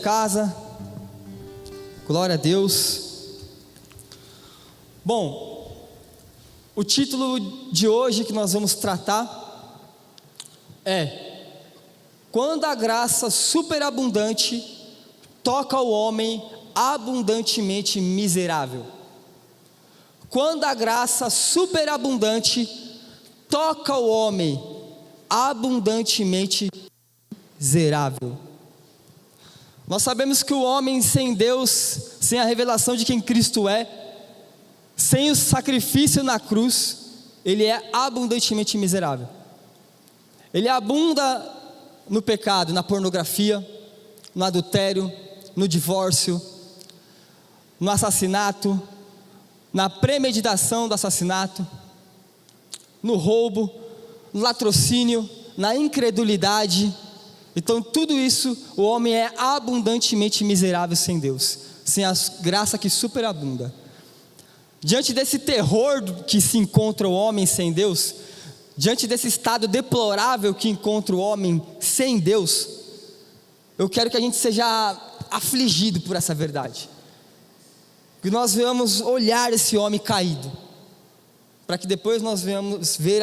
casa. Glória a Deus. Bom, o título de hoje que nós vamos tratar é: quando a graça superabundante toca o homem abundantemente miserável. Quando a graça superabundante toca o homem abundantemente miserável. Nós sabemos que o homem sem Deus, sem a revelação de quem Cristo é, sem o sacrifício na cruz, ele é abundantemente miserável. Ele abunda no pecado, na pornografia, no adultério, no divórcio, no assassinato, na premeditação do assassinato, no roubo, no latrocínio, na incredulidade. Então tudo isso, o homem é abundantemente miserável sem Deus, sem a graça que superabunda. Diante desse terror que se encontra o homem sem Deus, diante desse estado deplorável que encontra o homem sem Deus, eu quero que a gente seja afligido por essa verdade, que nós venhamos olhar esse homem caído, para que depois nós venhamos ver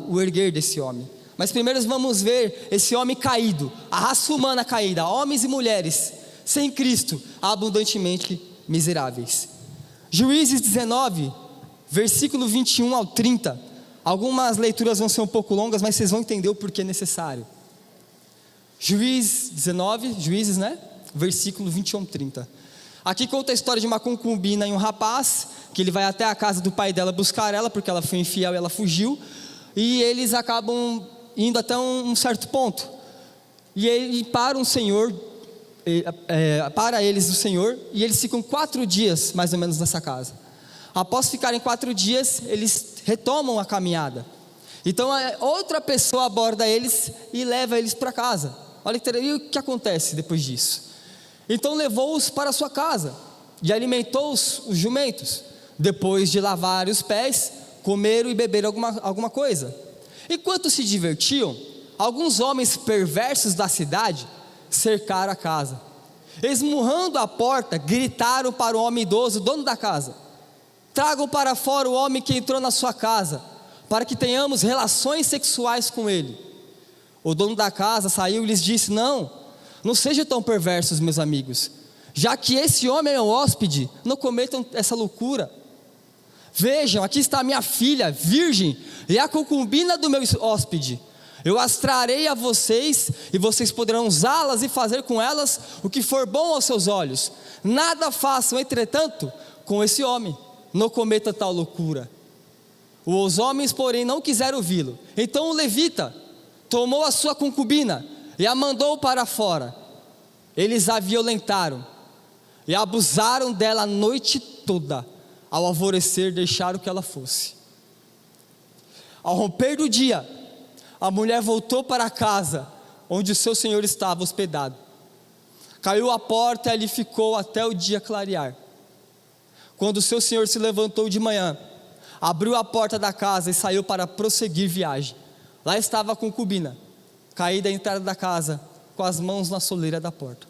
o erguer desse homem. Mas primeiro vamos ver esse homem caído, a raça humana caída, homens e mulheres sem Cristo, abundantemente miseráveis. Juízes 19, versículo 21 ao 30, algumas leituras vão ser um pouco longas, mas vocês vão entender o porquê necessário. Juízes 19, versículo 21 ao 30. Aqui conta a história de uma concubina e um rapaz, que ele vai até a casa do pai dela buscar ela, porque ela foi infiel e ela fugiu, e eles acabam indo até um certo ponto, e ele para o Senhor, para eles o Senhor, e eles ficam 4 dias mais ou menos nessa casa. Após ficarem 4 dias, eles retomam a caminhada. Então outra pessoa aborda eles e leva eles para casa. Olha que interessante. E o que acontece depois disso? Então levou-os para a sua casa e alimentou os jumentos. Depois de lavar os pés, comeram e beberam alguma coisa. Enquanto se divertiam, alguns homens perversos da cidade cercaram a casa. Esmurrando a porta, gritaram para o homem idoso, dono da casa: tragam para fora o homem que entrou na sua casa, para que tenhamos relações sexuais com ele. O dono da casa saiu e lhes disse: não sejam tão perversos, meus amigos, já que esse homem é um hóspede, não cometam essa loucura. Vejam, aqui está a minha filha, virgem, e a concubina do meu hóspede. Eu as trarei a vocês, e vocês poderão usá-las e fazer com elas o que for bom aos seus olhos. Nada façam, entretanto, com esse homem, não cometa tal loucura. Os homens, porém, não quiseram ouvi-lo. Então o levita tomou a sua concubina e a mandou para fora. Eles a violentaram e abusaram dela a noite toda. Ao alvorecer, deixaram que ela fosse. Ao romper do dia, a mulher voltou para a casa onde o seu senhor estava hospedado. Caiu a porta e ali ficou até o dia clarear. Quando o seu senhor se levantou de manhã, abriu a porta da casa e saiu para prosseguir viagem. Lá estava a concubina, caída à entrada da casa, com as mãos na soleira da porta.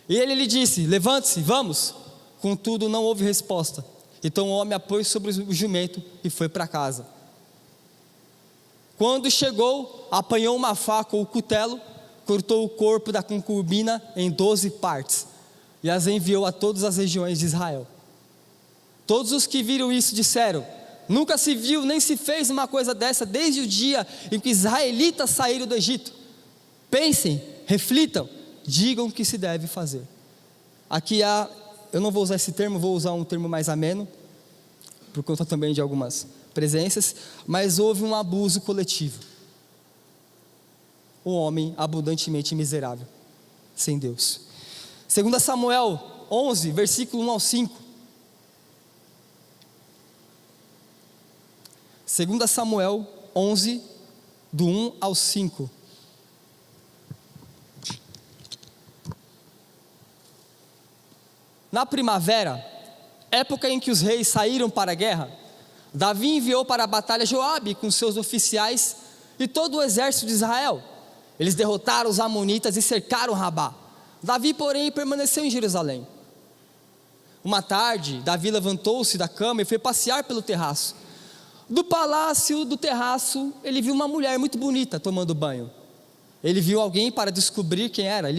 E ele lhe disse: levante-se, vamos. Contudo, não houve resposta. Então o homem a pôs sobre o jumento e foi para casa. Quando chegou, apanhou uma faca ou cutelo, cortou o corpo da concubina em 12 partes e as enviou a todas as regiões de Israel. Todos os que viram isso disseram: nunca se viu nem se fez uma coisa dessa desde o dia em que os israelitas saíram do Egito. Pensem, reflitam, digam o que se deve fazer. Aqui eu não vou usar esse termo, vou usar um termo mais ameno, por conta também de algumas presenças, mas houve um abuso coletivo. O homem abundantemente miserável, sem Deus. 2 Samuel 11, versículo 1 ao 5. 2 Samuel 11, do 1 ao 5. Na primavera, época em que os reis saíram para a guerra, Davi enviou para a batalha Joabe com seus oficiais e todo o exército de Israel. Eles derrotaram os amonitas e cercaram Rabá. Davi, porém, permaneceu em Jerusalém. Uma tarde, Davi levantou-se da cama e foi passear pelo terraço. Do palácio, do terraço, ele viu uma mulher muito bonita tomando banho. Ele viu alguém para descobrir quem era.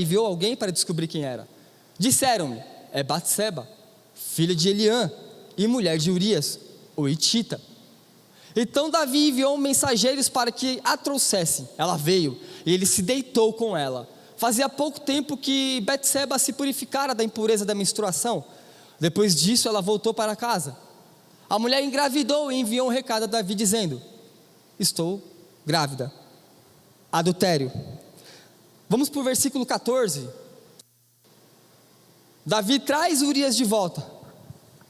Disseram-lhe: é Batseba, filha de Eliã e mulher de Urias, o Hitita. Então Davi enviou mensageiros para que a trouxessem. Ela veio e ele se deitou com ela. Fazia pouco tempo que Batseba se purificara da impureza da menstruação. Depois disso ela voltou para casa. A mulher engravidou e enviou um recado a Davi dizendo: estou grávida. Adultério. Vamos para o versículo 14. Davi traz Urias de volta.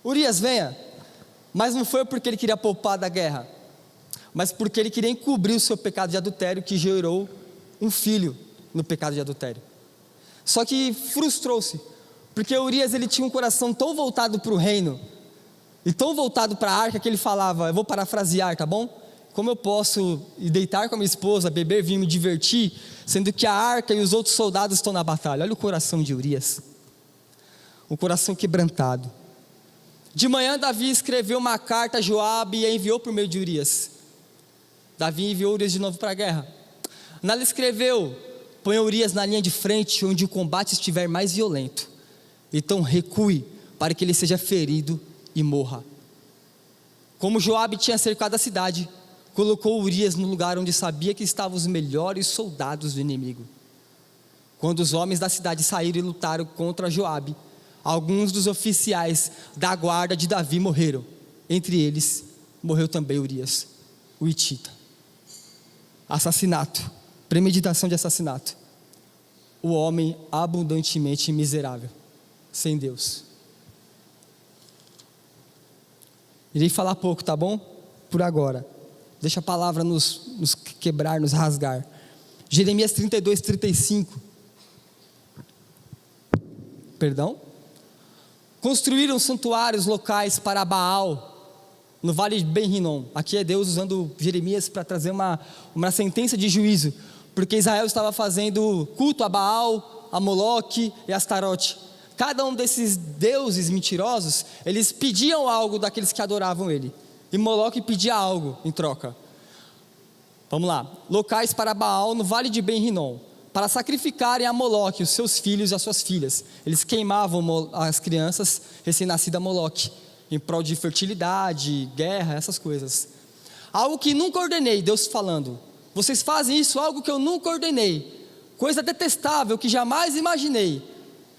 Urias, venha. Mas não foi porque ele queria poupar da guerra, mas porque ele queria encobrir o seu pecado de adultério, que gerou um filho no pecado de adultério. Só que frustrou-se, porque Urias ele tinha um coração tão voltado para o reino e tão voltado para a arca, que ele falava, eu vou parafrasear, tá bom? Como eu posso ir deitar com a minha esposa, beber vinho, me divertir, sendo que a arca e os outros soldados estão na batalha? Olha o coração de Urias, um coração quebrantado. De manhã Davi escreveu uma carta a Joabe e a enviou por meio de Urias. Davi enviou Urias de novo para a guerra. Nela escreveu: ponha Urias na linha de frente, onde o combate estiver mais violento, então recue, para que ele seja ferido e morra. Como Joabe tinha cercado a cidade, colocou Urias no lugar onde sabia que estavam os melhores soldados do inimigo. Quando os homens da cidade saíram e lutaram contra Joabe, alguns dos oficiais da guarda de Davi morreram. Entre eles, morreu também Urias, o Hitita. Assassinato, premeditação de assassinato. O homem abundantemente miserável, sem Deus. Irei falar pouco, tá bom? Por agora. Deixa a palavra nos quebrar, nos rasgar. Jeremias 32, 35. Perdão? Construíram santuários locais para Baal, no vale de Ben-Rinom. Aqui é Deus usando Jeremias para trazer uma sentença de juízo, porque Israel estava fazendo culto a Baal, a Moloque e a Astarote. Cada um desses deuses mentirosos, eles pediam algo daqueles que adoravam ele, e Moloque pedia algo em troca. Vamos lá, locais para Baal no vale de Ben-Rinom, para sacrificarem a Moloque, os seus filhos e as suas filhas. Eles queimavam as crianças recém-nascidas a Moloque, em prol de fertilidade, guerra, essas coisas. Algo que nunca ordenei, Deus falando, vocês fazem isso, algo que eu nunca ordenei, coisa detestável que jamais imaginei.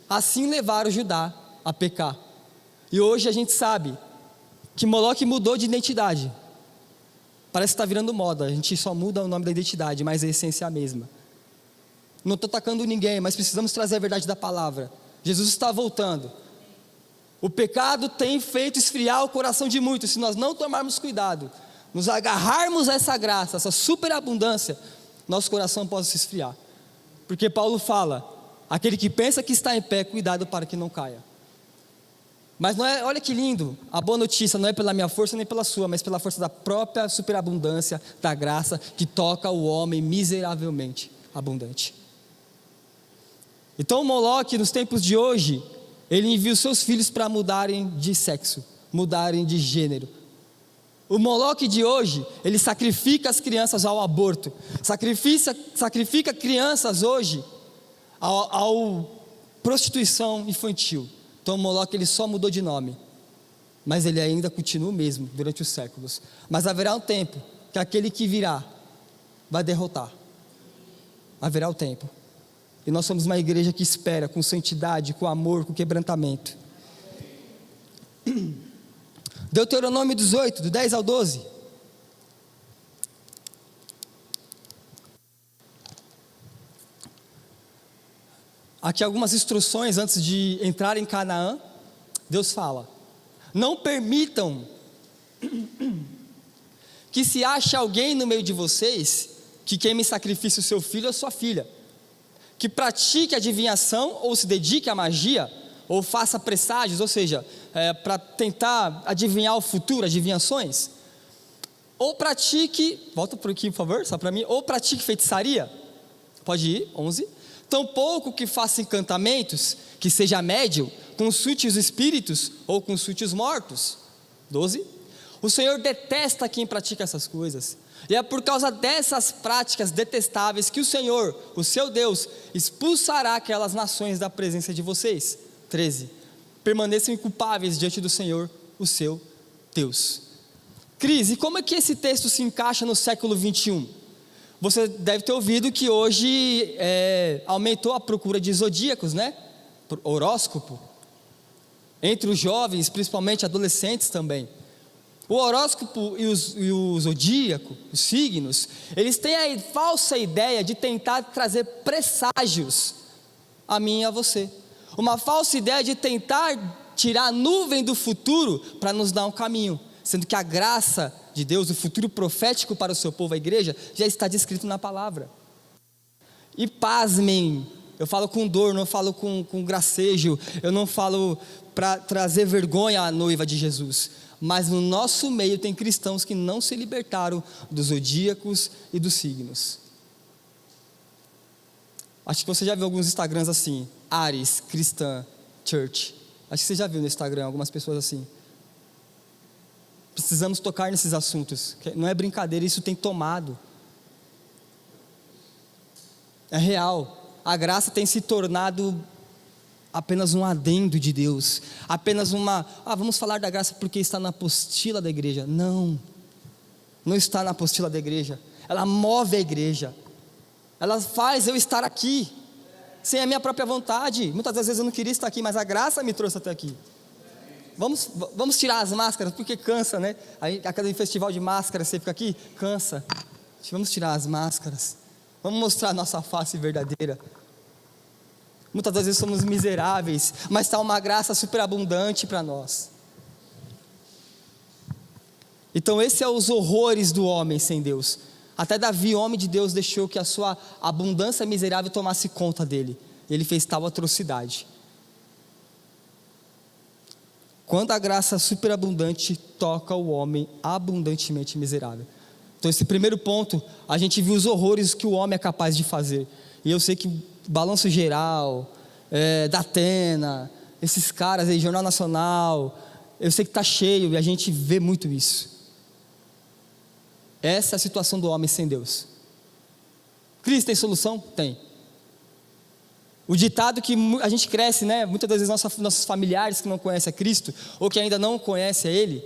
Assim levaram Judá a pecar. E hoje a gente sabe que Moloque mudou de identidade. Parece que está virando moda, a gente só muda o nome da identidade, mas a essência é a mesma. Não estou atacando ninguém, mas precisamos trazer a verdade da palavra. Jesus está voltando. O pecado tem feito esfriar o coração de muitos. Se nós não tomarmos cuidado, nos agarrarmos a essa graça, essa superabundância, nosso coração pode se esfriar. Porque Paulo fala, aquele que pensa que está em pé, cuidado para que não caia. Mas não é, olha que lindo, a boa notícia não é pela minha força nem pela sua, mas pela força da própria superabundância da graça que toca o homem miseravelmente abundante. Então Moloque, nos tempos de hoje, ele envia os seus filhos para mudarem de sexo, mudarem de gênero. O Moloque de hoje, ele sacrifica as crianças ao aborto, sacrifica crianças hoje ao prostituição infantil. Então o Moloque ele só mudou de nome, mas ele ainda continua o mesmo durante os séculos. Mas haverá um tempo que aquele que virá vai derrotar. Haverá o tempo. E nós somos uma igreja que espera com santidade, com amor, com quebrantamento. Deuteronômio 18, do 10 ao 12. Aqui algumas instruções antes de entrar em Canaã. Deus fala: não permitam que se ache alguém no meio de vocês que queime em sacrifício seu filho ou sua filha, que pratique adivinhação ou se dedique à magia, ou faça presságios, ou seja, para tentar adivinhar o futuro, adivinhações, ou pratique, volta por aqui por favor, só para mim, ou pratique feitiçaria, pode ir, 11, tampouco que faça encantamentos, que seja médium, consulte os espíritos ou consulte os mortos. 12. O Senhor detesta quem pratica essas coisas, e é por causa dessas práticas detestáveis que o Senhor, o seu Deus, expulsará aquelas nações da presença de vocês. 13. Permaneçam inculpáveis diante do Senhor, o seu Deus. Cris, e como é que esse texto se encaixa no século 21? Você deve ter ouvido que hoje aumentou a procura de zodíacos, né? Horóscopo. Entre os jovens, principalmente adolescentes também. O horóscopo e o zodíaco, os signos, eles têm a falsa ideia de tentar trazer presságios a mim e a você. Uma falsa ideia de tentar tirar a nuvem do futuro para nos dar um caminho. Sendo que a graça de Deus, o futuro profético para o seu povo, a igreja, já está descrito na palavra. E pasmem, eu falo com dor, não falo com gracejo, eu não falo para trazer vergonha à noiva de Jesus, mas no nosso meio tem cristãos que não se libertaram dos zodíacos e dos signos. Acho que você já viu alguns Instagrams assim, Ares, Cristã, Church, acho que você já viu no Instagram algumas pessoas assim. Precisamos tocar nesses assuntos, não é brincadeira, isso tem tomado, é real. A graça tem se tornado apenas um adendo de Deus, apenas vamos falar da graça porque está na apostila da igreja. Não está na apostila da igreja, ela move a igreja, ela faz eu estar aqui, sem a minha própria vontade. Muitas das vezes eu não queria estar aqui, mas a graça me trouxe até aqui. Vamos tirar as máscaras, porque cansa, né? Aí, a cada festival de máscaras você fica aqui, cansa. Vamos tirar as máscaras, vamos mostrar a nossa face verdadeira. Muitas das vezes somos miseráveis, mas está uma graça superabundante para nós. Então esse é os horrores do homem sem Deus. Até Davi, homem de Deus, deixou que a sua abundância miserável tomasse conta dele. Ele fez tal atrocidade. Quando a graça superabundante toca o homem abundantemente miserável. Então esse primeiro ponto, a gente viu os horrores que o homem é capaz de fazer. E eu sei que Balanço Geral, Datena, esses caras aí, Jornal Nacional, eu sei que está cheio e a gente vê muito isso. Essa é a situação do homem sem Deus. Cristo tem solução? Tem. O ditado que a gente cresce, né? Muitas das vezes nossos familiares que não conhecem a Cristo, ou que ainda não conhecem a Ele,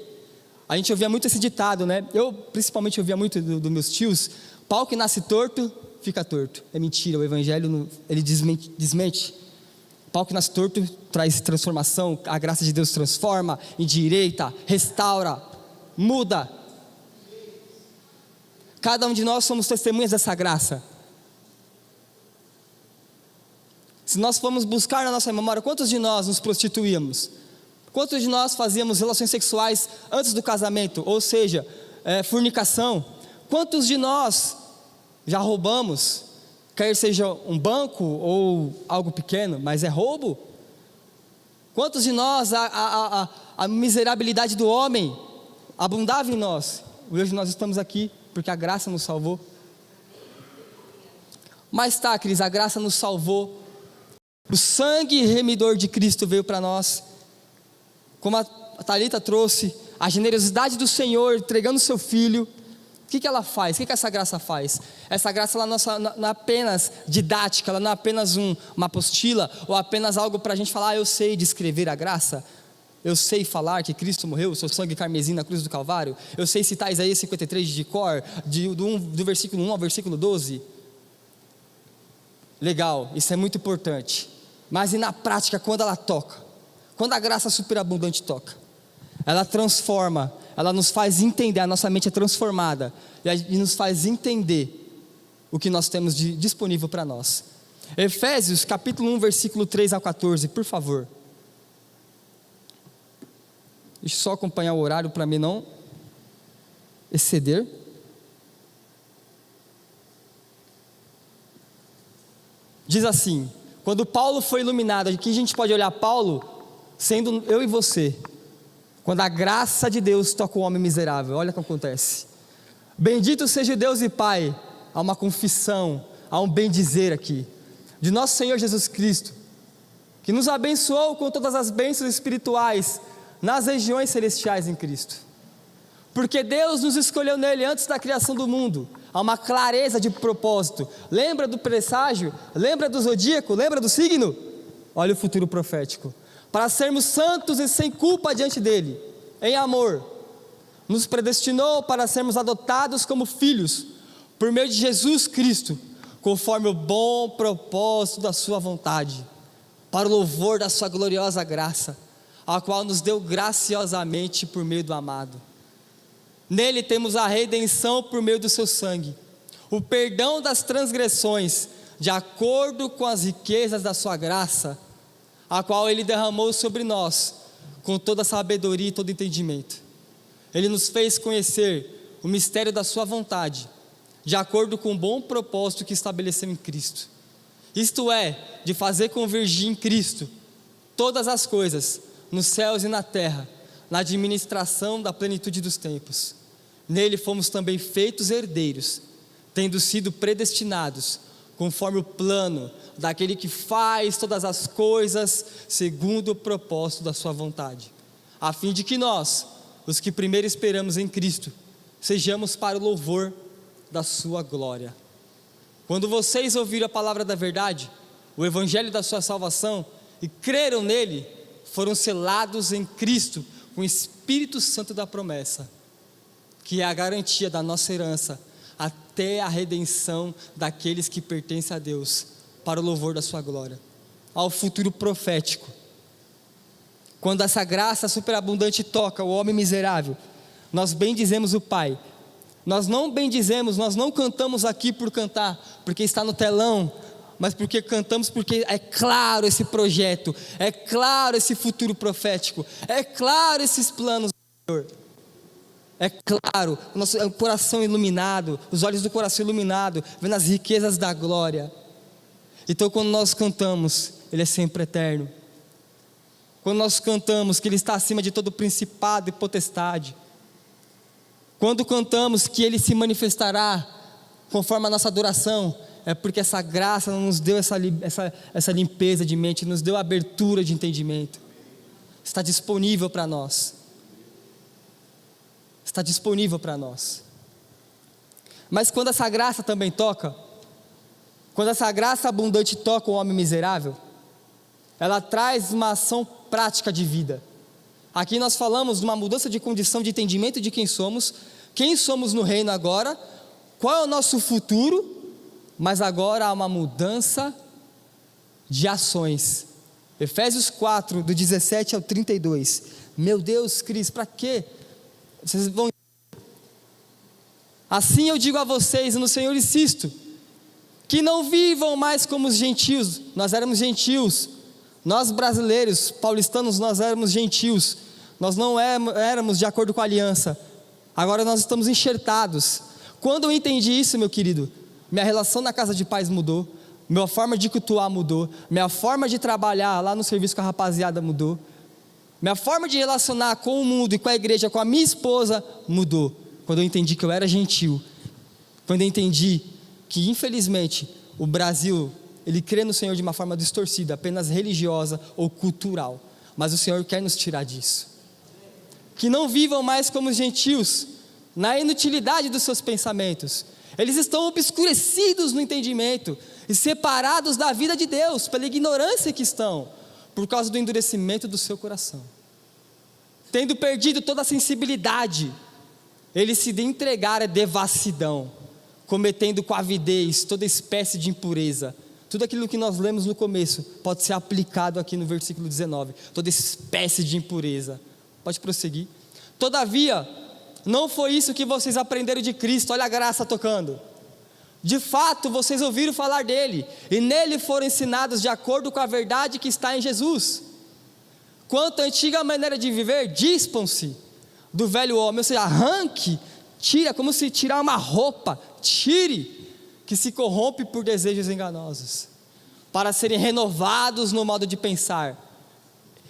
a gente ouvia muito esse ditado, né? Eu principalmente ouvia muito dos meus tios: pau que nasce torto, fica torto. É mentira, o evangelho ele desmente. Pau que nasce torto traz transformação, a graça de Deus transforma, endireita, restaura, muda. Cada um de nós somos testemunhas dessa graça. Se nós formos buscar na nossa memória, quantos de nós nos prostituíamos? Quantos de nós fazíamos relações sexuais antes do casamento? Ou seja, fornicação. Quantos de nós já roubamos? Quer seja um banco ou algo pequeno, mas é roubo. Quantos de nós a miserabilidade do homem abundava em nós? Hoje nós estamos aqui porque a graça nos salvou. Mas tá, Cris, a graça nos salvou. O sangue remidor de Cristo veio para nós. Como a Thalita trouxe, a generosidade do Senhor entregando o seu Filho. O que ela faz? O que essa graça faz? Essa graça ela não é apenas didática, ela não é apenas uma apostila, ou apenas algo para a gente falar: eu sei descrever a graça, eu sei falar que Cristo morreu, o seu sangue carmesim na cruz do Calvário, eu sei citar Isaías 53 de cor, do versículo 1 ao versículo 12. Legal, isso é muito importante. Mas e na prática, quando ela toca? Quando a graça superabundante toca? Ela transforma, ela nos faz entender, a nossa mente é transformada, e nos faz entender o que nós temos disponível para nós. Efésios capítulo 1, versículo 3 ao 14, por favor. Deixa eu só acompanhar o horário para mim não exceder. Diz assim: quando Paulo foi iluminado, aqui a gente pode olhar Paulo sendo eu e você. Quando a graça de Deus toca o homem miserável, olha o que acontece. Bendito seja o Deus e Pai. Há uma confissão, há um bem dizer aqui. de nosso Senhor Jesus Cristo, que nos abençoou com todas as bênçãos espirituais nas regiões celestiais em Cristo. Porque Deus nos escolheu nele antes da criação do mundo. Há uma clareza de propósito. Lembra do presságio? Lembra do zodíaco? Lembra do signo? Olha o futuro profético. Para sermos santos e sem culpa diante dele, em amor. Nos predestinou para sermos adotados como filhos, por meio de Jesus Cristo, conforme o bom propósito da sua vontade, para o louvor da sua gloriosa graça, a qual nos deu graciosamente por meio do amado. Nele temos a redenção por meio do seu sangue, o perdão das transgressões, de acordo com as riquezas da sua graça, a qual ele derramou sobre nós, com toda sabedoria e todo entendimento. Ele nos fez conhecer o mistério da sua vontade, de acordo com o bom propósito que estabeleceu em Cristo. Isto é, de fazer convergir em Cristo todas as coisas, nos céus e na terra, na administração da plenitude dos tempos. Nele fomos também feitos herdeiros, tendo sido predestinados, conforme o plano daquele que faz todas as coisas segundo o propósito da sua vontade, a fim de que nós, os que primeiro esperamos em Cristo, sejamos para o louvor da sua glória. Quando vocês ouviram a palavra da verdade, o evangelho da sua salvação, e creram nele, foram selados em Cristo com o Espírito Santo da promessa, que é a garantia da nossa herança, até a redenção daqueles que pertencem a Deus, para o louvor da sua glória. Ao futuro profético, quando essa graça superabundante toca o homem miserável, nós bendizemos o Pai. Nós não bendizemos, nós não cantamos aqui por cantar, porque está no telão, mas porque cantamos porque é claro esse projeto, é claro esse futuro profético, é claro esses planos do Senhor. É claro, o nosso coração iluminado, os olhos do coração iluminado, vendo as riquezas da glória. Então quando nós cantamos, Ele é sempre eterno. Quando nós cantamos que Ele está acima de todo principado e potestade. Quando cantamos que Ele se manifestará conforme a nossa adoração, é porque essa graça nos deu essa limpeza de mente, nos deu abertura de entendimento. Está disponível para nós. Está disponível para nós. Mas quando essa graça também toca, quando essa graça abundante toca o homem miserável, ela traz uma ação prática de vida. Aqui nós falamos de uma mudança de condição de entendimento de quem somos no reino agora, qual é o nosso futuro, mas agora há uma mudança de ações. Efésios 4, do 17 ao 32. Meu Deus, Cris, para quê? Vocês vão... Assim eu digo a vocês, no Senhor insisto, que não vivam mais como os gentios. Nós éramos gentios, nós brasileiros, paulistanos, nós éramos gentios, nós não éramos de acordo com a aliança, agora nós estamos enxertados. Quando eu entendi isso, meu querido, minha relação na casa de paz mudou, minha forma de cultuar mudou, minha forma de trabalhar lá no serviço com a rapaziada mudou, minha forma de relacionar com o mundo e com a igreja, com a minha esposa, mudou. Quando eu entendi que eu era gentil, quando eu entendi que infelizmente o Brasil, ele crê no Senhor de uma forma distorcida, apenas religiosa ou cultural, mas o Senhor quer nos tirar disso. Que não vivam mais como os gentios, na inutilidade dos seus pensamentos. Eles estão obscurecidos no entendimento e separados da vida de Deus, pela ignorância que estão, por causa do endurecimento do seu coração. Tendo perdido toda a sensibilidade, eles se entregaram à devassidão, cometendo com avidez toda espécie de impureza. Tudo aquilo que nós lemos no começo pode ser aplicado aqui no versículo 19. Toda espécie de impureza. Pode prosseguir. Todavia, não foi isso que vocês aprenderam de Cristo. Olha a graça tocando. De fato, vocês ouviram falar dele, e nele foram ensinados de acordo com a verdade que está em Jesus. Quanto à antiga maneira de viver, dispam-se do velho homem, ou seja, arranque, tira, como se tirar uma roupa, tire, que se corrompe por desejos enganosos, para serem renovados no modo de pensar,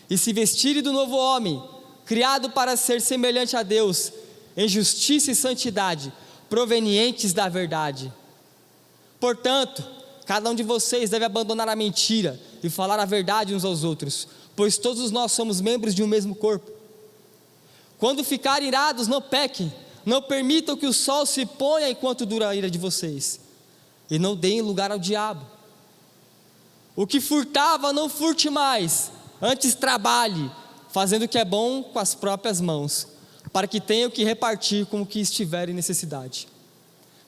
e se vestirem do novo homem, criado para ser semelhante a Deus, em justiça e santidade, provenientes da verdade. Portanto, cada um de vocês deve abandonar a mentira e falar a verdade uns aos outros, pois todos nós somos membros de um mesmo corpo. Quando ficarem irados, não pequem, não permitam que o sol se ponha enquanto dura a ira de vocês, e não deem lugar ao diabo. O que furtava, não furte mais, antes trabalhe, fazendo o que é bom com as próprias mãos, para que tenham que repartir com o que estiver em necessidade.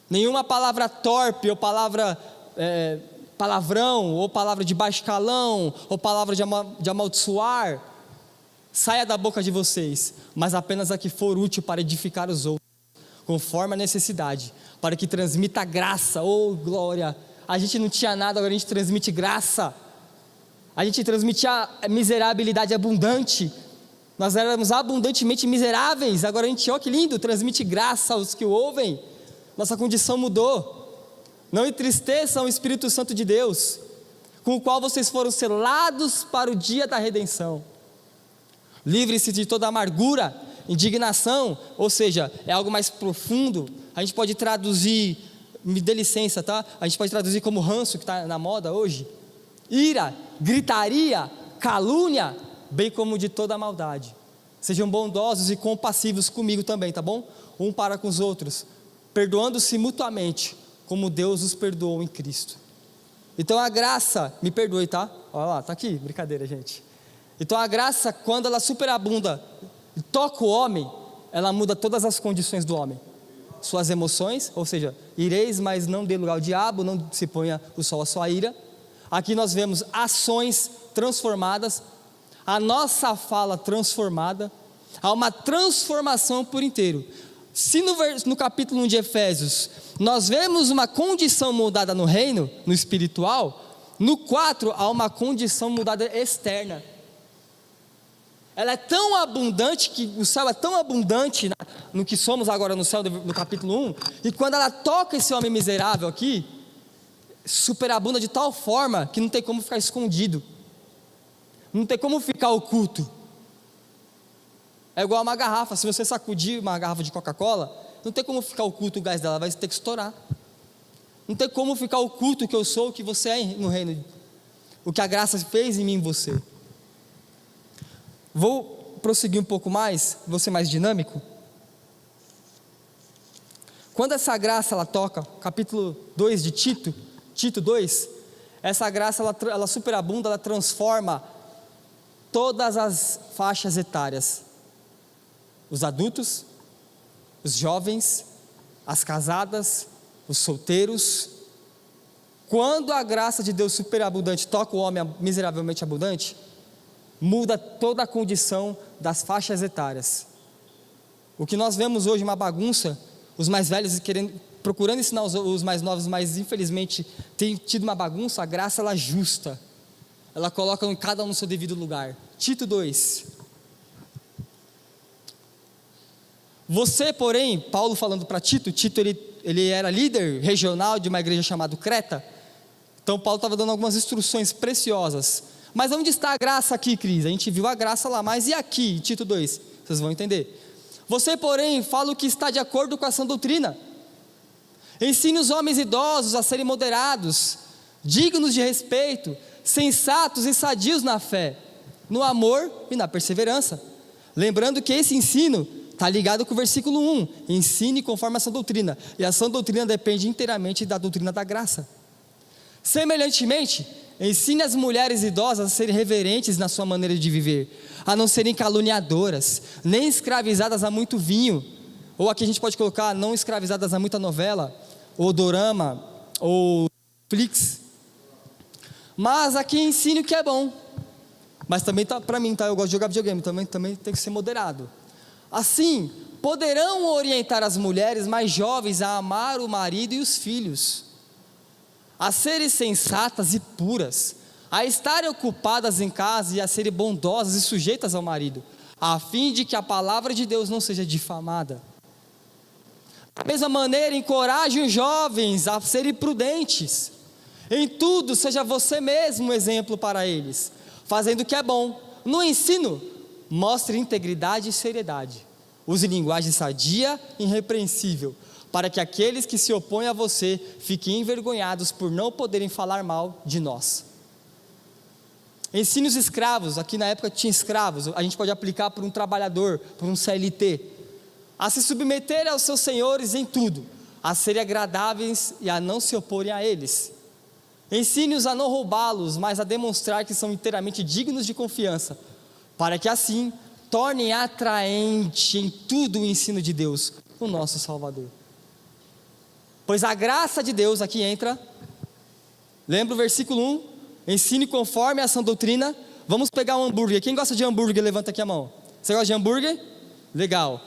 Nenhuma palavra torpe, ou palavrão, ou palavra de baixo calão, ou palavra de amaldiçoar, saia da boca de vocês, mas apenas a que for útil para edificar os outros, conforme a necessidade, para que transmita graça. Oh glória, a gente não tinha nada, agora a gente transmite graça. A gente transmitia miserabilidade abundante, nós éramos abundantemente miseráveis, agora a gente, ó que lindo, transmite graça aos que o ouvem. Nossa condição mudou. Não entristeçam o Espírito Santo de Deus, com o qual vocês foram selados para o dia da redenção. Livre-se de toda amargura, indignação, ou seja, é algo mais profundo. A gente pode traduzir, me dê licença, tá? A gente pode traduzir como ranço, que está na moda hoje. Ira, gritaria, calúnia, bem como de toda a maldade. Sejam bondosos e compassivos comigo também, tá bom? Um para com os outros, perdoando-se mutuamente, como Deus os perdoou em Cristo. Então a graça, me perdoe, tá? Olha lá, tá aqui, brincadeira, gente. Então a graça, quando ela superabunda e toca o homem, ela muda todas as condições do homem. Suas emoções, ou seja, ireis, mas não dê lugar ao diabo, não se ponha o sol à sua ira. Aqui nós vemos ações transformadas, a nossa fala transformada, há uma transformação por inteiro. Se no capítulo 1 de Efésios, nós vemos uma condição mudada no reino, no espiritual, no 4 há uma condição mudada externa. Ela é tão abundante, que o céu é tão abundante no que somos agora no céu, no capítulo 1, e quando ela toca esse homem miserável aqui, superabunda de tal forma que não tem como ficar escondido, não tem como ficar oculto. É igual uma garrafa, se você sacudir uma garrafa de Coca-Cola, não tem como ficar oculto o gás dela, vai ter que estourar. Não tem como ficar oculto o que eu sou, o que você é no reino, o que a graça fez em mim e em você. Vou prosseguir um pouco mais, vou ser mais dinâmico. Quando essa graça ela toca, capítulo 2 de Tito 2, essa graça ela superabunda, ela transforma todas as faixas etárias. Os adultos, os jovens, as casadas, os solteiros. Quando a graça de Deus superabundante toca o homem miseravelmente abundante, muda toda a condição das faixas etárias. O que nós vemos hoje uma bagunça, os mais velhos procurando ensinar os mais novos, mas infelizmente tem tido uma bagunça. A graça ela ajusta, ela coloca cada um no seu devido lugar. Tito 2. Você, porém, Paulo falando para Tito ele era líder regional de uma igreja chamada Creta. Então Paulo estava dando algumas instruções preciosas. Mas onde está a graça aqui, Cris? A gente viu a graça lá, mas e aqui, Tito 2? Vocês vão entender. Você, porém, fala o que está de acordo com a sã doutrina. Ensine os homens idosos a serem moderados, dignos de respeito, sensatos e sadios na fé, no amor e na perseverança. Lembrando que esse ensino está ligado com o versículo 1. Ensine conforme a sã doutrina. E a sã doutrina depende inteiramente da doutrina da graça. Semelhantemente, ensine as mulheres idosas a serem reverentes na sua maneira de viver, a não serem caluniadoras, nem escravizadas a muito vinho, ou aqui a gente pode colocar, não escravizadas a muita novela, ou dorama, ou Netflix. Mas aqui ensine o que é bom. Mas também para mim, eu gosto de jogar videogame, também tem que ser moderado. Assim, poderão orientar as mulheres mais jovens a amar o marido e os filhos, a serem sensatas e puras, a estarem ocupadas em casa e a serem bondosas e sujeitas ao marido, a fim de que a palavra de Deus não seja difamada. Da mesma maneira, encoraje os jovens a serem prudentes. Em tudo, seja você mesmo um exemplo para eles, fazendo o que é bom. No ensino, mostre integridade e seriedade. Use linguagem sadia e irrepreensível, para que aqueles que se opõem a você fiquem envergonhados por não poderem falar mal de nós. Ensine os escravos, aqui na época tinha escravos, a gente pode aplicar por um trabalhador, por um CLT, a se submeter aos seus senhores em tudo, a serem agradáveis e a não se oporem a eles. Ensine-os a não roubá-los, mas a demonstrar que são inteiramente dignos de confiança, para que assim tornem atraente em tudo o ensino de Deus, o nosso Salvador. Pois a graça de Deus, aqui entra, lembra o versículo 1, ensine conforme a sã doutrina. Vamos pegar um hambúrguer, quem gosta de hambúrguer, levanta aqui a mão. Você gosta de hambúrguer? Legal.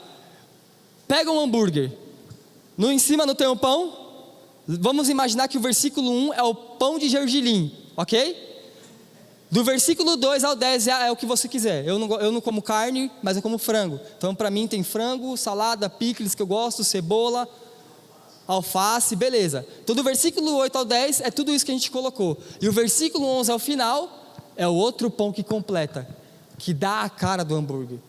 Pega um hambúrguer, em cima não tem um pão, vamos imaginar que o versículo 1 é o pão de gergelim, ok? Do versículo 2 ao 10 é o que você quiser. Eu não como carne, mas eu como frango. Então para mim tem frango, salada, picles que eu gosto, cebola, alface, beleza. Então do versículo 8 ao 10 é tudo isso que a gente colocou. E o versículo 11 ao final é o outro pão que completa, que dá a cara do hambúrguer.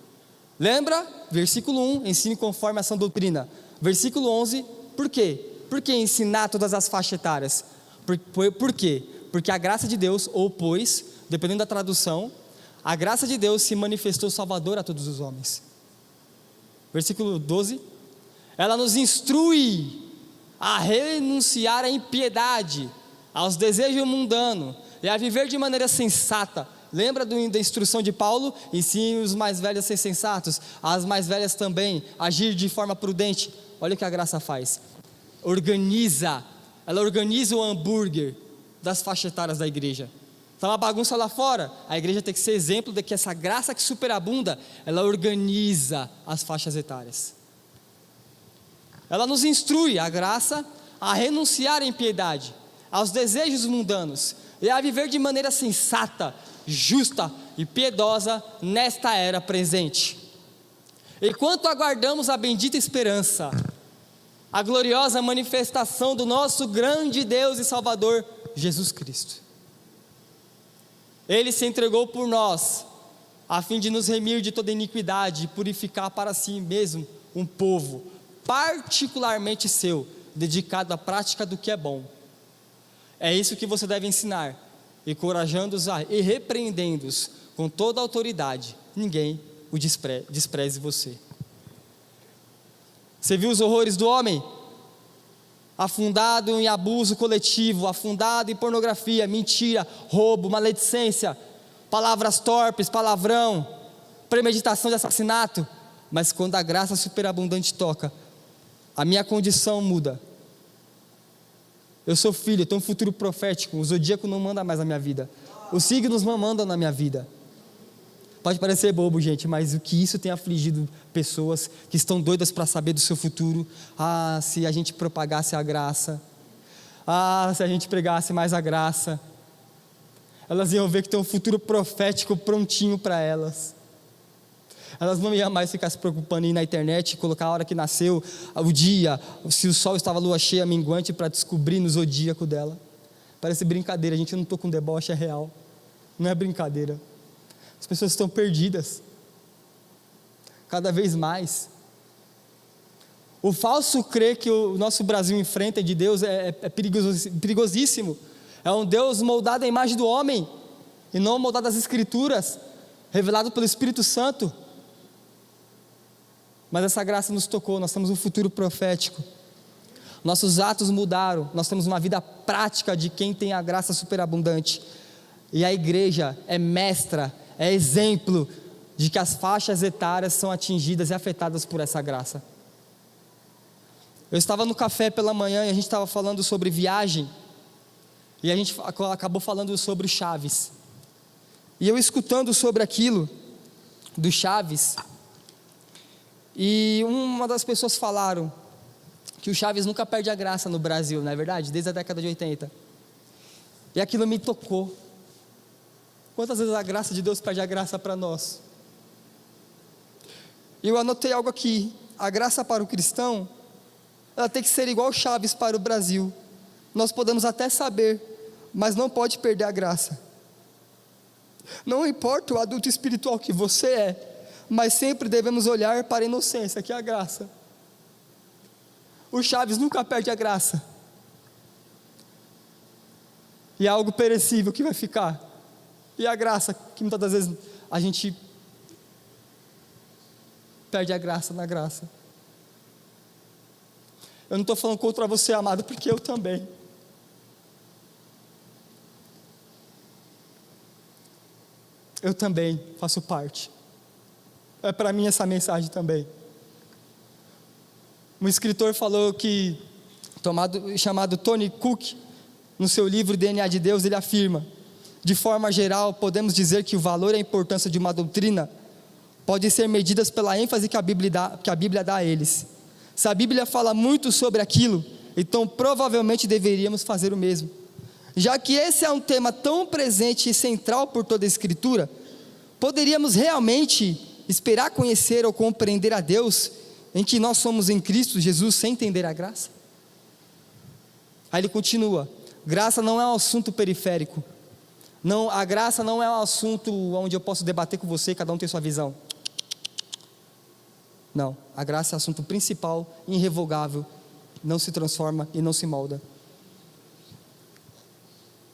Lembra? Versículo 1, ensine conforme a sã doutrina. Versículo 11, por quê? Por que ensinar todas as faixas etárias? Por quê? Porque a graça de Deus, ou pois, dependendo da tradução, a graça de Deus se manifestou salvador a todos os homens. Versículo 12, ela nos instrui a renunciar à impiedade, aos desejos mundanos, e a viver de maneira sensata. Lembra da instrução de Paulo? Ensine os mais velhos a ser sensatos, as mais velhas também, agir de forma prudente. Olha o que a graça faz. Ela organiza o hambúrguer das faixas etárias da igreja. Está uma bagunça lá fora, a igreja tem que ser exemplo de que essa graça que superabunda, ela organiza as faixas etárias. Ela nos instrui, a graça, a renunciar à impiedade, aos desejos mundanos, e a viver de maneira sensata, justa e piedosa nesta era presente. Enquanto aguardamos a bendita esperança, a gloriosa manifestação do nosso grande Deus e Salvador, Jesus Cristo. Ele se entregou por nós, a fim de nos remir de toda iniquidade e purificar para si mesmo um povo, particularmente seu, dedicado à prática do que é bom. É isso que você deve ensinar, encorajando-os e repreendendo-os com toda a autoridade. Ninguém o despreze você. Você viu os horrores do homem? Afundado em abuso coletivo, afundado em pornografia, mentira, roubo, maledicência, palavras torpes, palavrão, premeditação de assassinato. Mas quando a graça superabundante toca, a minha condição muda. Eu sou filho, eu tenho um futuro profético, o zodíaco não manda mais na minha vida, os signos não mandam na minha vida. Pode parecer bobo, gente, mas o que isso tem afligido pessoas que estão doidas para saber do seu futuro. Se a gente propagasse a graça, se a gente pregasse mais a graça, elas iam ver que tem um futuro profético prontinho para elas. Elas não iam mais ficar se preocupando em ir na internet, colocar a hora que nasceu, o dia, se o sol estava lua cheia, minguante, para descobrir no zodíaco dela. Parece brincadeira, a gente não estou com deboche, é real, não é brincadeira. As pessoas estão perdidas, cada vez mais. O falso crer que o nosso Brasil enfrenta de Deus é perigosíssimo. É um Deus moldado à imagem do homem, e não moldado às Escrituras, revelado pelo Espírito Santo. Mas essa graça nos tocou, nós temos um futuro profético. Nossos atos mudaram, nós temos uma vida prática de quem tem a graça superabundante. E a igreja é mestra, é exemplo de que as faixas etárias são atingidas e afetadas por essa graça. Eu estava no café pela manhã e a gente estava falando sobre viagem, e a gente acabou falando sobre Chaves. E eu escutando sobre aquilo, do Chaves, e uma das pessoas falaram que o Chaves nunca perde a graça no Brasil, não é verdade? Desde a década de 80. E aquilo me tocou. Quantas vezes a graça de Deus pede a graça para nós? E eu anotei algo aqui. A graça para o cristão, ela tem que ser igual Chaves para o Brasil. Nós podemos até saber, mas não pode perder a graça. Não importa o adulto espiritual que você é, mas sempre devemos olhar para a inocência, que é a graça. O Chaves nunca perde a graça. E é algo perecível que vai ficar. E a graça, que muitas das vezes a gente perde a graça na graça. Eu não estou falando contra você, amado, porque eu também. Eu também faço parte. É para mim essa mensagem também. Um escritor falou que, chamado Tony Cook, no seu livro DNA de Deus, ele afirma: de forma geral, podemos dizer que o valor e a importância de uma doutrina podem ser medidas pela ênfase que a Bíblia dá a eles. Se a Bíblia fala muito sobre aquilo, então provavelmente deveríamos fazer o mesmo. Já que esse é um tema tão presente e central por toda a Escritura, poderíamos realmente esperar conhecer ou compreender a Deus em que nós somos em Cristo Jesus sem entender a graça? Aí ele continua: graça não é um assunto periférico. Não, a graça não é um assunto onde eu posso debater com você, cada um tem sua visão. Não, a graça é assunto principal, irrevogável, não se transforma e não se molda.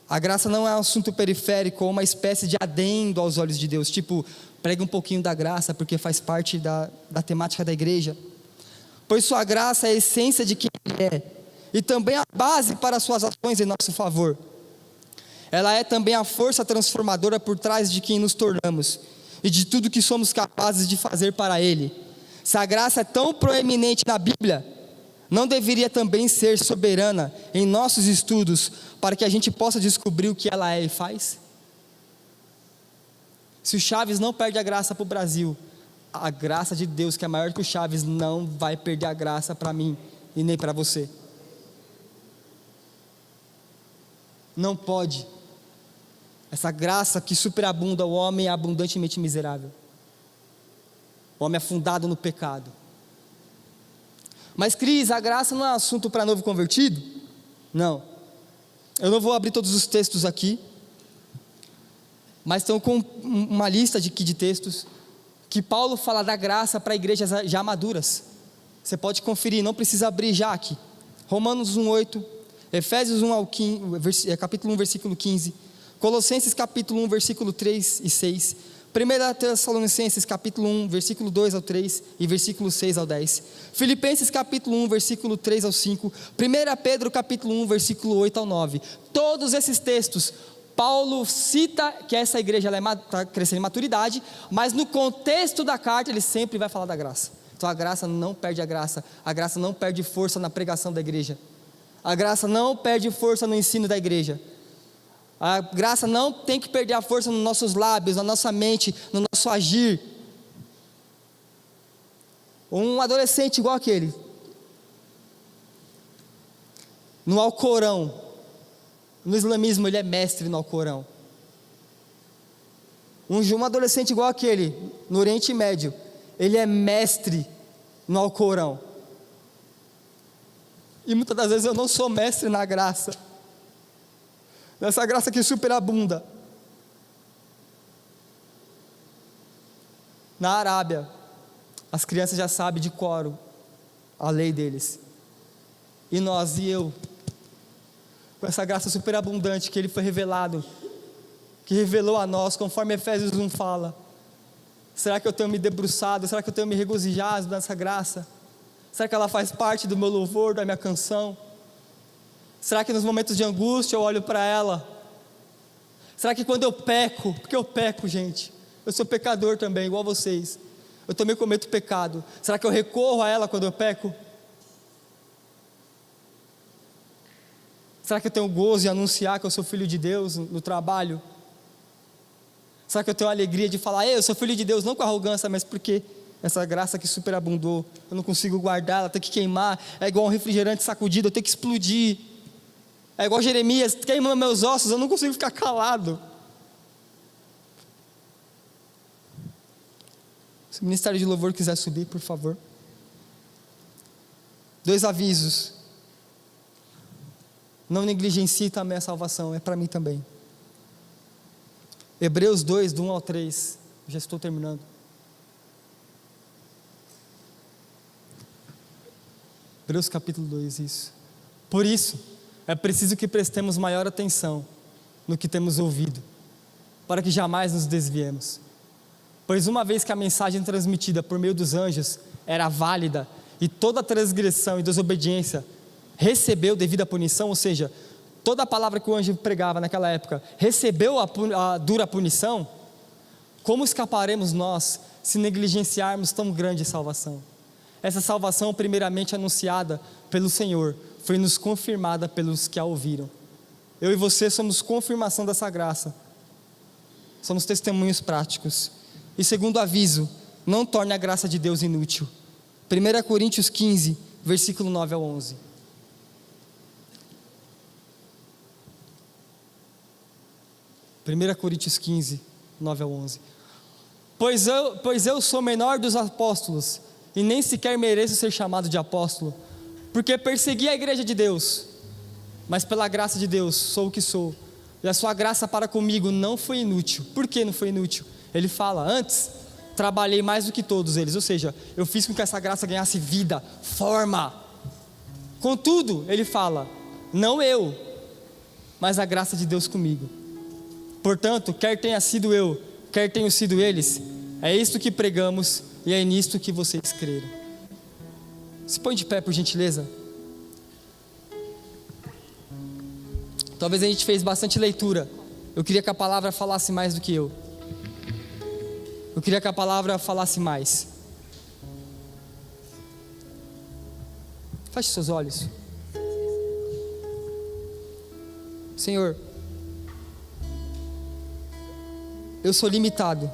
A graça não é um assunto periférico ou uma espécie de adendo aos olhos de Deus, tipo, pregue um pouquinho da graça porque faz parte da temática da igreja. Pois sua graça é a essência de quem Ele é, e também a base para suas ações em nosso favor. Ela é também a força transformadora por trás de quem nos tornamos, e de tudo que somos capazes de fazer para Ele. Se a graça é tão proeminente na Bíblia, não deveria também ser soberana em nossos estudos, para que a gente possa descobrir o que ela é e faz? Se o Chaves não perde a graça para o Brasil, a graça de Deus, que é maior que o Chaves, não vai perder a graça para mim e nem para você. Não pode. Essa graça que superabunda, o homem é abundantemente miserável, o homem afundado no pecado. Mas Cris, a graça não é assunto para novo convertido? Não. Eu não vou abrir todos os textos aqui, mas estão com uma lista de textos que Paulo fala da graça para igrejas já maduras. Você pode conferir, não precisa abrir já aqui. Romanos 1:8, Efésios 1 ao 15, capítulo 1, versículo 15, Colossenses capítulo 1, versículo 3 e 6, 1 Tessalonicenses capítulo 1, versículo 2 ao 3 e versículo 6 ao 10, Filipenses capítulo 1, versículo 3 ao 5, 1 Pedro capítulo 1, versículo 8 ao 9. Todos esses textos, Paulo cita que essa igreja está crescendo em maturidade, mas no contexto da carta ele sempre vai falar da graça. Então a graça não perde a graça não perde força na pregação da igreja, a graça não perde força no ensino da igreja, a graça não tem que perder a força nos nossos lábios, na nossa mente, no nosso agir. Um adolescente igual aquele, no Alcorão, no islamismo ele é mestre no Alcorão. Um adolescente igual aquele, no Oriente Médio, ele é mestre no Alcorão. E muitas das vezes eu não sou mestre na graça, nessa graça que superabunda. Na Arábia, as crianças já sabem de cor a lei deles. E nós, e eu, com essa graça superabundante que Ele foi revelado, que revelou a nós, conforme Efésios 1 fala, será que eu tenho me debruçado, será que eu tenho me regozijado nessa graça? Será que ela faz parte do meu louvor, da minha canção? Será que nos momentos de angústia eu olho para ela? Será que quando eu peco, porque eu peco, gente, eu sou pecador também, igual vocês, eu também cometo pecado, será que eu recorro a ela quando eu peco? Será que eu tenho gozo de anunciar que eu sou filho de Deus no trabalho? Será que eu tenho a alegria de falar, eu sou filho de Deus, não com arrogância, mas porque essa graça que superabundou, eu não consigo guardar, ela tem que queimar, é igual um refrigerante sacudido, eu tenho que explodir. É igual Jeremias, queima meus ossos, eu não consigo ficar calado. Se o Ministério de Louvor quiser subir, por favor. 2 avisos. Não negligencie também a salvação, é para mim também. Hebreus 2, do 1 ao 3, já estou terminando. Hebreus capítulo 2, isso. Por isso, é preciso que prestemos maior atenção no que temos ouvido, para que jamais nos desviemos. Pois uma vez que a mensagem transmitida por meio dos anjos era válida, e toda transgressão e desobediência recebeu devida punição, ou seja, toda a palavra que o anjo pregava naquela época recebeu a dura punição, como escaparemos nós se negligenciarmos tão grande salvação? Essa salvação, primeiramente anunciada pelo Senhor, foi nos confirmada pelos que a ouviram. Eu e você somos confirmação dessa graça, somos testemunhos práticos. E segundo aviso, não torne a graça de Deus inútil. 1 Coríntios 15, versículo 9 ao 11. Coríntios 15, 9 ao 11. Pois eu sou menor dos apóstolos, e nem sequer mereço ser chamado de apóstolo, porque persegui a igreja de Deus, mas pela graça de Deus sou o que sou, e a sua graça para comigo não foi inútil. Por que não foi inútil? Ele fala, antes trabalhei mais do que todos eles, ou seja, eu fiz com que essa graça ganhasse vida, forma. Contudo, ele fala, não eu, mas a graça de Deus comigo. Portanto, quer tenha sido eu, quer tenham sido eles, é isto que pregamos e é nisto que vocês creram. Se põe de pé, por gentileza. Talvez a gente fez bastante leitura. Eu queria que a palavra falasse mais do que eu. Eu queria que a palavra falasse mais. Feche seus olhos. Senhor, eu sou limitado.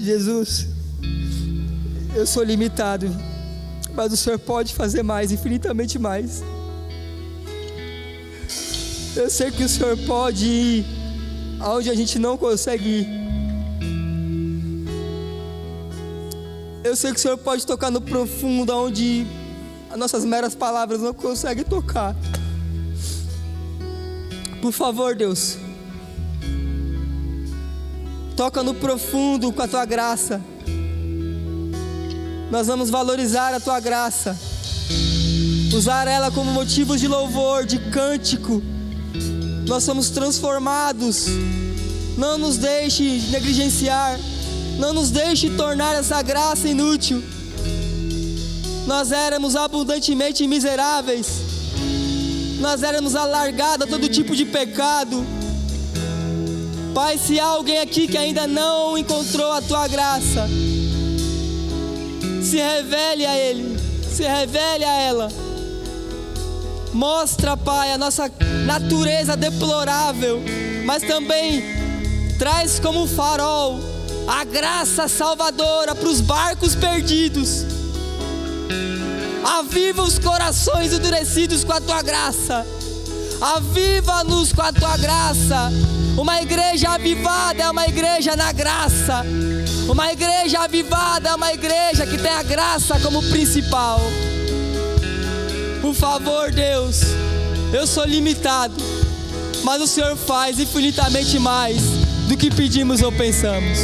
Jesus, eu sou limitado, mas o Senhor pode fazer mais, infinitamente mais. Eu sei que o Senhor pode ir aonde a gente não consegue ir. Eu sei que o Senhor pode tocar no profundo, aonde as nossas meras palavras não conseguem tocar. Por favor, Deus, toca no profundo com a Tua graça. Nós vamos valorizar a Tua graça, usar ela como motivo de louvor, de cântico. Nós somos transformados. Não nos deixe negligenciar, não nos deixe tornar essa graça inútil. Nós éramos abundantemente miseráveis, nós éramos alargados a todo tipo de pecado. Pai, se há alguém aqui que ainda não encontrou a Tua graça, se revele a ele, se revele a ela. Mostra, Pai, a nossa natureza deplorável, mas também traz como farol a graça salvadora para os barcos perdidos. Aviva os corações endurecidos com a Tua graça. Aviva-nos com a Tua graça. Uma igreja avivada é uma igreja na graça. Uma igreja avivada é uma igreja que tem a graça como principal. Por favor, Deus, eu sou limitado, mas o Senhor faz infinitamente mais do que pedimos ou pensamos.